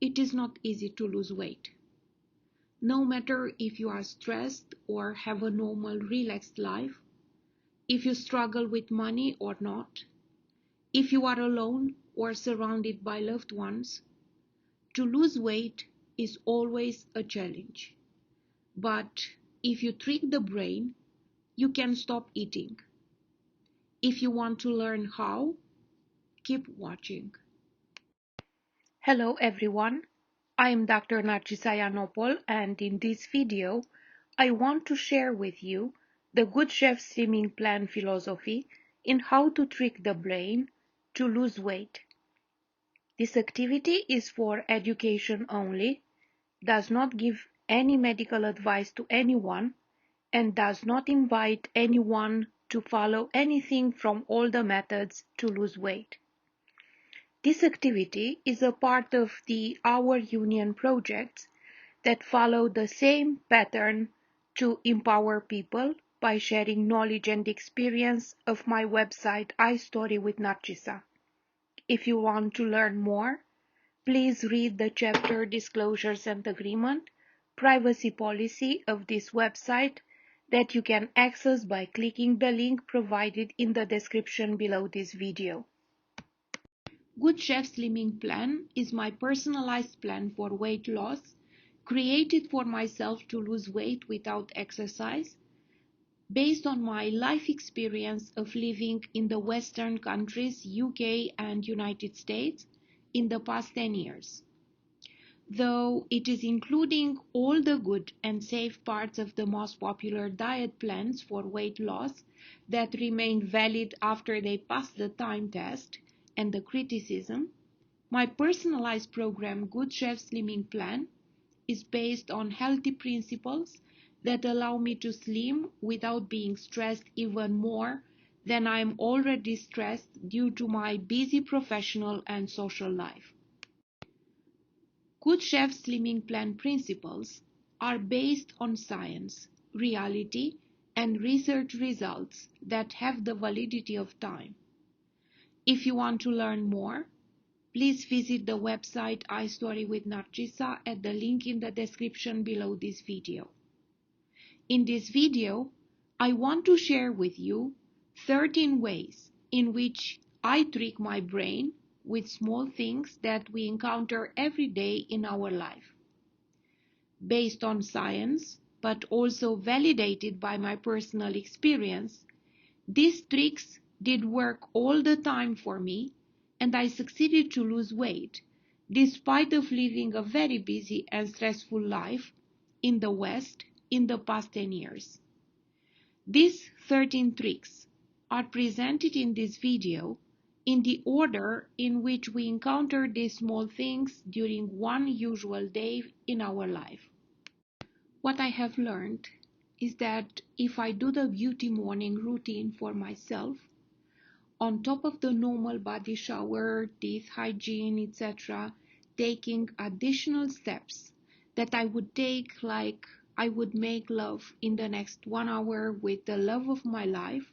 It is not easy to lose weight. No matter if you are stressed or have a normal, relaxed life, if you struggle with money or not, if you are alone or surrounded by loved ones, to lose weight is always a challenge. But if you trick the brain, you can stop eating. If you want to learn how, keep watching. Hello everyone, I am Dr. Narcisa Ianopol, and in this video I want to share with you the Good Chef Slimming Plan philosophy in how to trick the brain to lose weight. This activity is for education only, does not give any medical advice to anyone, and does not invite anyone to follow anything from all the methods to lose weight. This activity is a part of the Our Union projects that follow the same pattern to empower people by sharing knowledge and experience of my website iStory with Narcisa. If you want to learn more, please read the chapter Disclosures and Agreement, Privacy Policy of this website that you can access by clicking the link provided in the description below this video. Good Chef Slimming Plan is my personalized plan for weight loss, created for myself to lose weight without exercise, based on my life experience of living in the Western countries, UK and United States, in the past 10 years. Though it is including all the good and safe parts of the most popular diet plans for weight loss that remain valid after they pass the time test and the criticism, my personalized program Good Chef Slimming Plan is based on healthy principles that allow me to slim without being stressed even more than I am already stressed due to my busy professional and social life. Good Chef Slimming Plan principles are based on science, reality, and research results that have the validity of time. If you want to learn more, please visit the website iStory with Narcisa at the link in the description below this video. In this video, I want to share with you 13 ways in which I trick my brain with small things that we encounter every day in our life. Based on science, but also validated by my personal experience, these tricks did work all the time for me, and I succeeded to lose weight, despite of living a very busy and stressful life in the West in the past 10 years. These 13 tricks are presented in this video in the order in which we encounter these small things during one usual day in our life. What I have learned is that if I do the beauty morning routine for myself, on top of the normal body shower, teeth hygiene, etc., taking additional steps that I would take, like I would make love in the next 1 hour with the love of my life,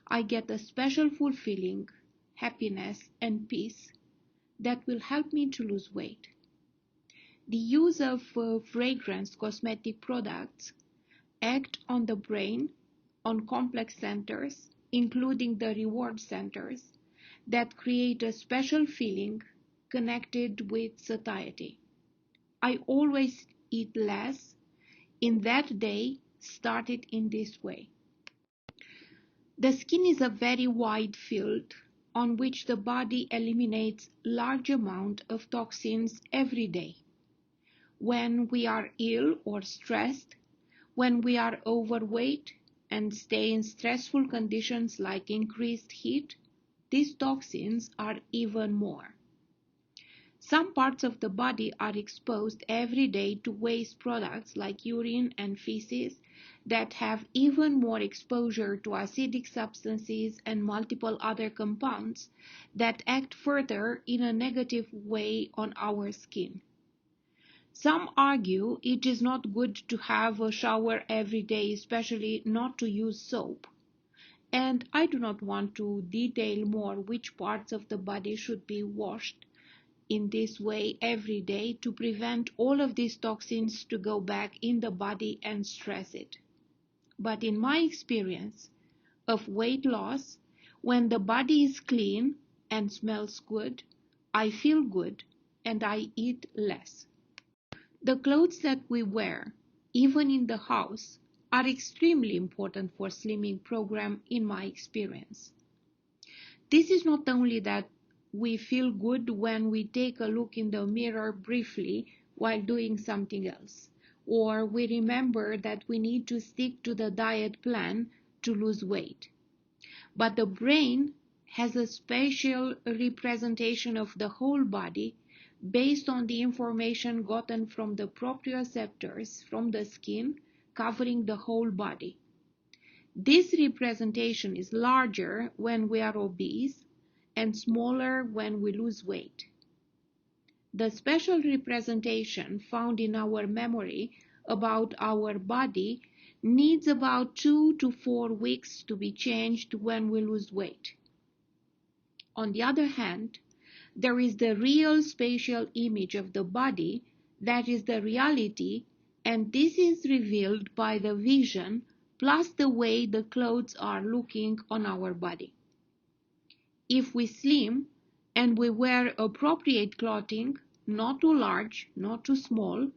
I get a special fulfilling happiness and peace that will help me to lose weight. The use of fragrance cosmetic products act on the brain, on complex centers, including the reward centers, that create a special feeling connected with satiety. I always eat less in that day started in this way. The skin is a very wide field on which the body eliminates large amount of toxins every day. When we are ill or stressed, when we are overweight and stay in stressful conditions like increased heat, these toxins are even more. Some parts of the body are exposed every day to waste products like urine and feces that have even more exposure to acidic substances and multiple other compounds that act further in a negative way on our skin. Some argue it is not good to have a shower every day, especially not to use soap. And I do not want to detail more which parts of the body should be washed in this way every day to prevent all of these toxins to go back in the body and stress it. But in my experience of weight loss, when the body is clean and smells good, I feel good and I eat less. The clothes that we wear, even in the house, are extremely important for slimming program in my experience. This is not only that we feel good when we take a look in the mirror briefly while doing something else, or we remember that we need to stick to the diet plan to lose weight. But the brain has a spatial representation of the whole body based on the information gotten from the proprioceptors from the skin covering the whole body. This representation is larger when we are obese and smaller when we lose weight. The special representation found in our memory about our body needs about 2 to 4 weeks to be changed when we lose weight. On the other hand, there is the real spatial image of the body that is the reality, and this is revealed by the vision plus the way the clothes are looking on our body. If we slim and we wear appropriate clothing, not too large, not too small,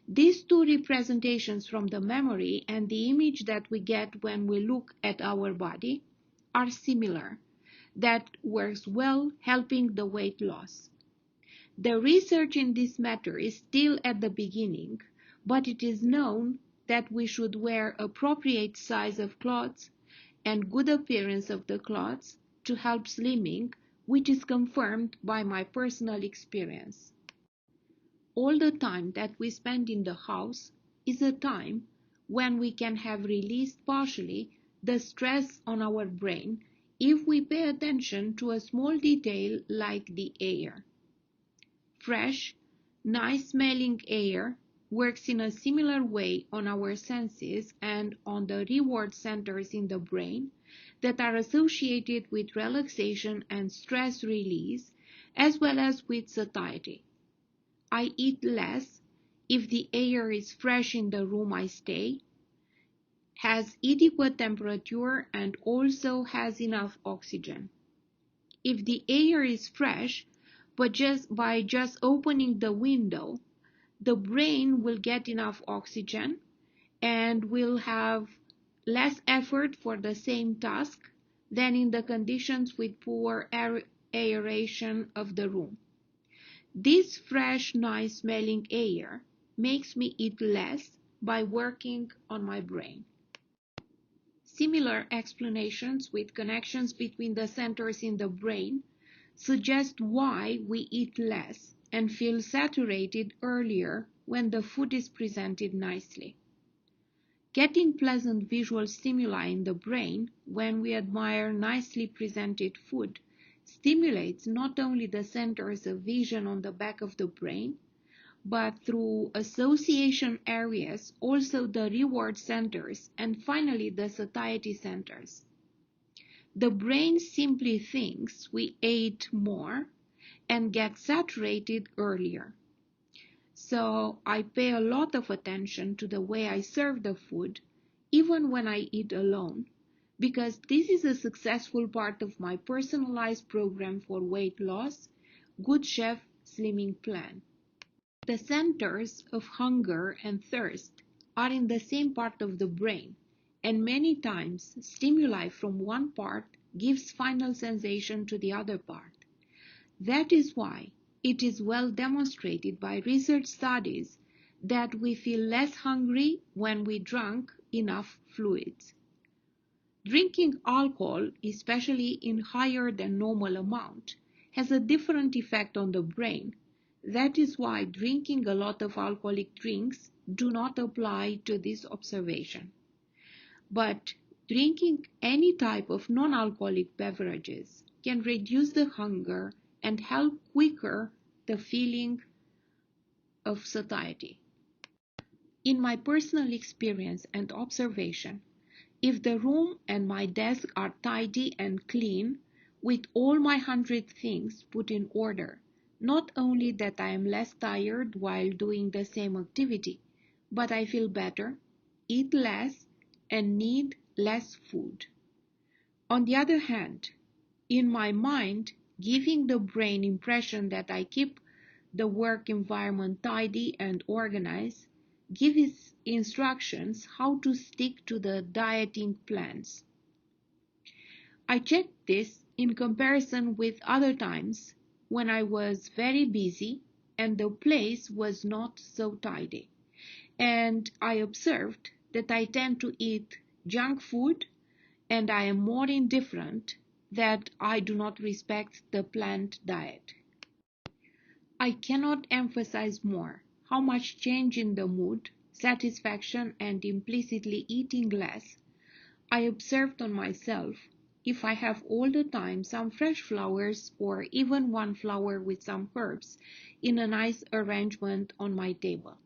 these two representations from the memory and the image that we get when we look at our body are similar. That works well helping the weight loss. The research in this matter is still at the beginning, but it is known that we should wear appropriate size of clothes and good appearance of the clothes to help slimming, which is confirmed by my personal experience. All the time that we spend in the house is a time when we can have released partially the stress on our brain if we pay attention to a small detail like the air. Fresh, nice-smelling air works in a similar way on our senses and on the reward centers in the brain that are associated with relaxation and stress release, as well as with satiety. I eat less if the air is fresh in the room I stay, has adequate temperature, and also has enough oxygen. If the air is fresh, but by just opening the window, the brain will get enough oxygen and will have less effort for the same task than in the conditions with poor aeration of the room. This fresh, nice-smelling air makes me eat less by working on my brain. Similar explanations with connections between the centers in the brain suggest why we eat less and feel saturated earlier when the food is presented nicely. Getting pleasant visual stimuli in the brain when we admire nicely presented food stimulates not only the centers of vision on the back of the brain, but through association areas also the reward centers and finally the satiety centers. The brain simply thinks we ate more and gets saturated earlier. So I pay a lot of attention to the way I serve the food, even when I eat alone, because this is a successful part of my personalized program for weight loss, Good Chef Slimming Plan. The centers of hunger and thirst are in the same part of the brain, and many times stimuli from one part gives final sensation to the other part. That is why it is well demonstrated by research studies that we feel less hungry when we drank enough fluids. Drinking alcohol, especially in higher than normal amount, has a different effect on the brain. That is why drinking a lot of alcoholic drinks do not apply to this observation. But drinking any type of non-alcoholic beverages can reduce the hunger and help quicker the feeling of satiety. In my personal experience and observation, if the room and my desk are tidy and clean, with all my 100 things put in order, Not only that I am less tired while doing the same activity, but I feel better, eat less, and need less food. On the other hand, in my mind, giving the brain impression that I keep the work environment tidy and organized, gives instructions how to stick to the dieting plans. I checked this in comparison with other times when I was very busy and the place was not so tidy. And I observed that I tend to eat junk food and I am more indifferent, that I do not respect the planned diet. I cannot emphasize more how much change in the mood, satisfaction, and implicitly eating less I observed on myself if I have all the time some fresh flowers or even one flower with some herbs in a nice arrangement on my table.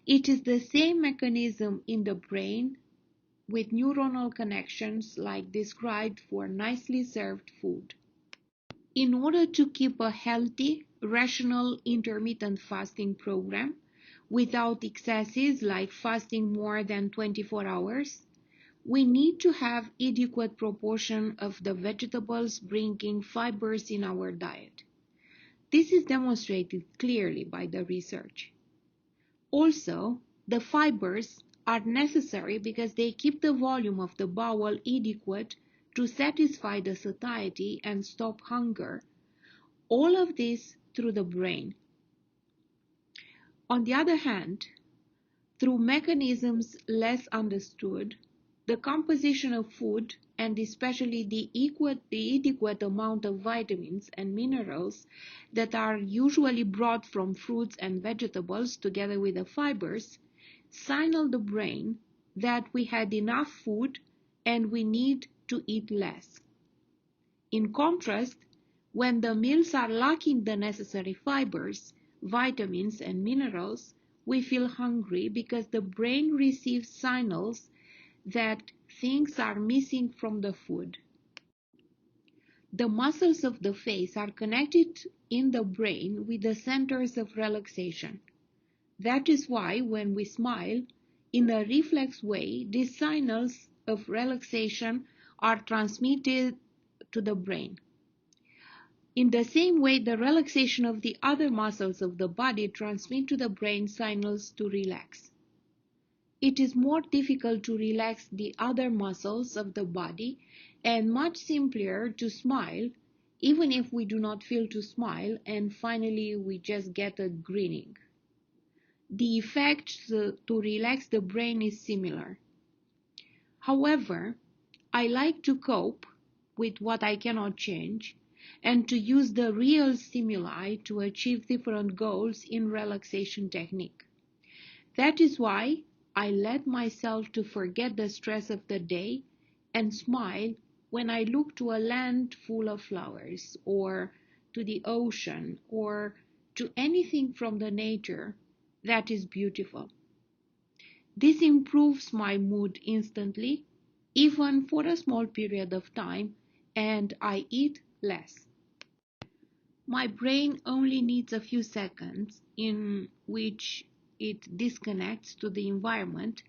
It is the same mechanism in the brain with neuronal connections like described for nicely served food. In order to keep a healthy, rational intermittent fasting program without excesses like fasting more than 24 hours, we need to have adequate proportion of the vegetables bringing fibers in our diet. This is demonstrated clearly by the research. Also, the fibers are necessary because they keep the volume of the bowel adequate to satisfy the satiety and stop hunger. All of this through the brain. On the other hand, through mechanisms less understood, the composition of food and especially the adequate amount of vitamins and minerals that are usually brought from fruits and vegetables together with the fibers signal the brain that we had enough food and we need to eat less. In contrast, when the meals are lacking the necessary fibers, vitamins, and minerals, we feel hungry because the brain receives signals that things are missing from the food. The muscles of the face are connected in the brain with the centers of relaxation. That is why when we smile, in a reflex way, these signals of relaxation are transmitted to the brain. In the same way, the relaxation of the other muscles of the body transmit to the brain signals to relax. It is more difficult to relax the other muscles of the body and much simpler to smile, even if we do not feel to smile and finally we just get a grinning. The effect to relax the brain is similar. However, I like to cope with what I cannot change and to use the real stimuli to achieve different goals in relaxation technique. That is why I let myself to forget the stress of the day and smile when I look to a land full of flowers or to the ocean or to anything from the nature that is beautiful. This improves my mood instantly, even for a small period of time, and I eat less. My brain only needs a few seconds in which it disconnects to the environment,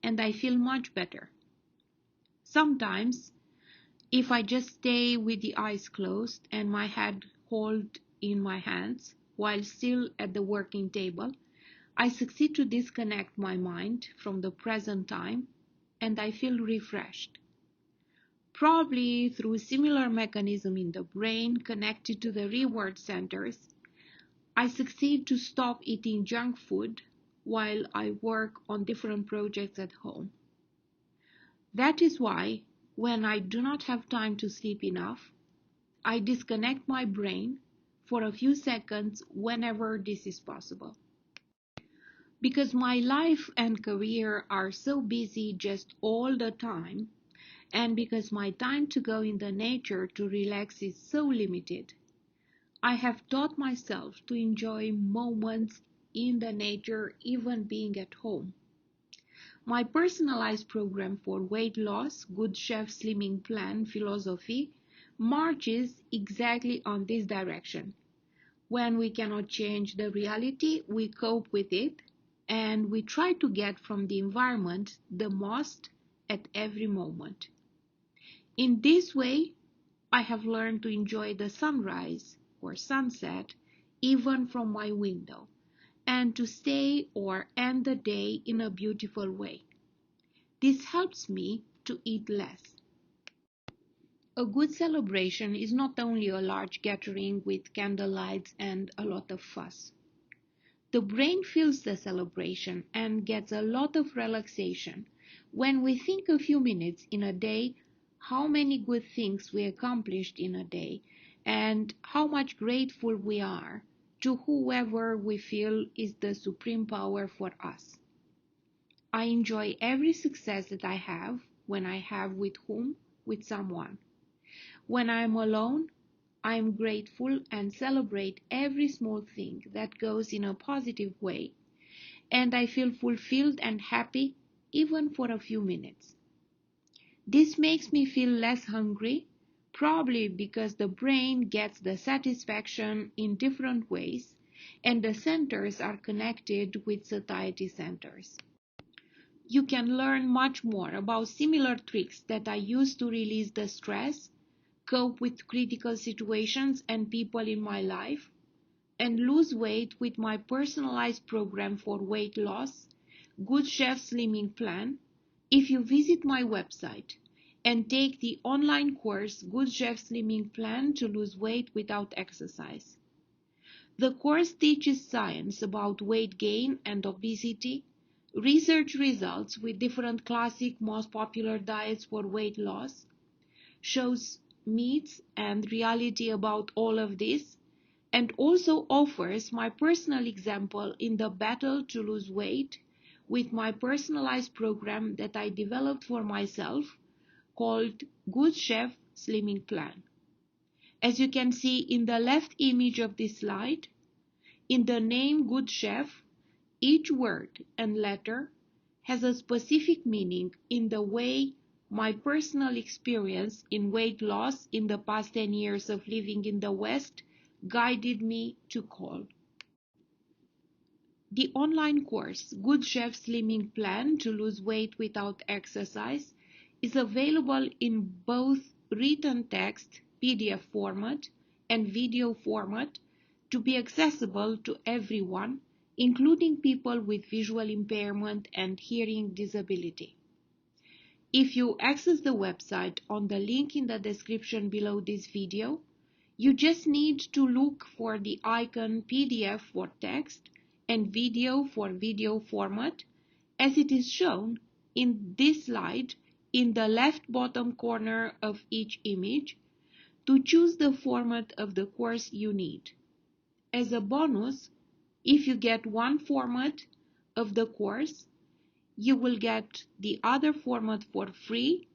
and I feel much better. Sometimes, if I just stay with the eyes closed and my head held in my hands while still at the working table, I succeed to disconnect my mind from the present time and I feel refreshed. Probably through similar mechanism in the brain connected to the reward centers, I succeed to stop eating junk food while I work on different projects at home. That is why, when I do not have time to sleep enough, I disconnect my brain for a few seconds whenever this is possible. Because my life and career are so busy just all the time, and because my time to go in the nature to relax is so limited, I have taught myself to enjoy moments in the nature even being at home. My personalized program for weight loss, Good Chef Slimming Plan philosophy marches exactly on this direction. When we cannot change the reality, we cope with it and we try to get from the environment the most at every moment. In this way, I have learned to enjoy the sunrise or sunset even from my window and to stay or end the day in a beautiful way. This helps me to eat less. A good celebration is not only a large gathering with candlelights and a lot of fuss. The brain feels the celebration and gets a lot of relaxation when we think a few minutes in a day how many good things we accomplished in a day and how much grateful we are to whoever we feel is the supreme power for us. I enjoy every success that I have when I have with whom? With someone. When I am alone, I am grateful and celebrate every small thing that goes in a positive way, and I feel fulfilled and happy even for a few minutes. This makes me feel less hungry, probably because the brain gets the satisfaction in different ways, and the centers are connected with satiety centers. You can learn much more about similar tricks that I use to release the stress, cope with critical situations and people in my life, and lose weight with my personalized program for weight loss, Good Chef Slimming Plan, if you visit my website and take the online course Good Chef Slimming Plan to lose weight without exercise. The course teaches science about weight gain and obesity, research results with different classic most popular diets for weight loss, shows myths and reality about all of this, and also offers my personal example in the battle to lose weight with my personalized program that I developed for myself called Good Chef Slimming Plan. As you can see in the left image of this slide, in the name Good Chef, each word and letter has a specific meaning in the way my personal experience in weight loss in the past 10 years of living in the West guided me to call. The online course, Good Chef Slimming Plan to Lose Weight Without Exercise, is available in both written text, PDF format, and video format to be accessible to everyone, including people with visual impairment and hearing disability. If you access the website on the link in the description below this video, you just need to look for the icon PDF for text and video for video format, as it is shown in this slide in the left bottom corner of each image, to choose the format of the course you need. As a bonus, if you get one format of the course, you will get the other format for free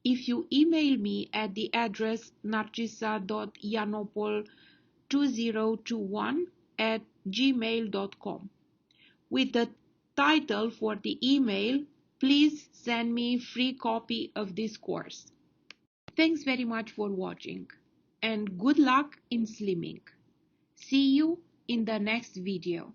if you email me at the address narcisa.ianopol2021@gmail.com with the title for the email, "Please send me free copy of this course." Thanks very much for watching and good luck in slimming. See you in the next video.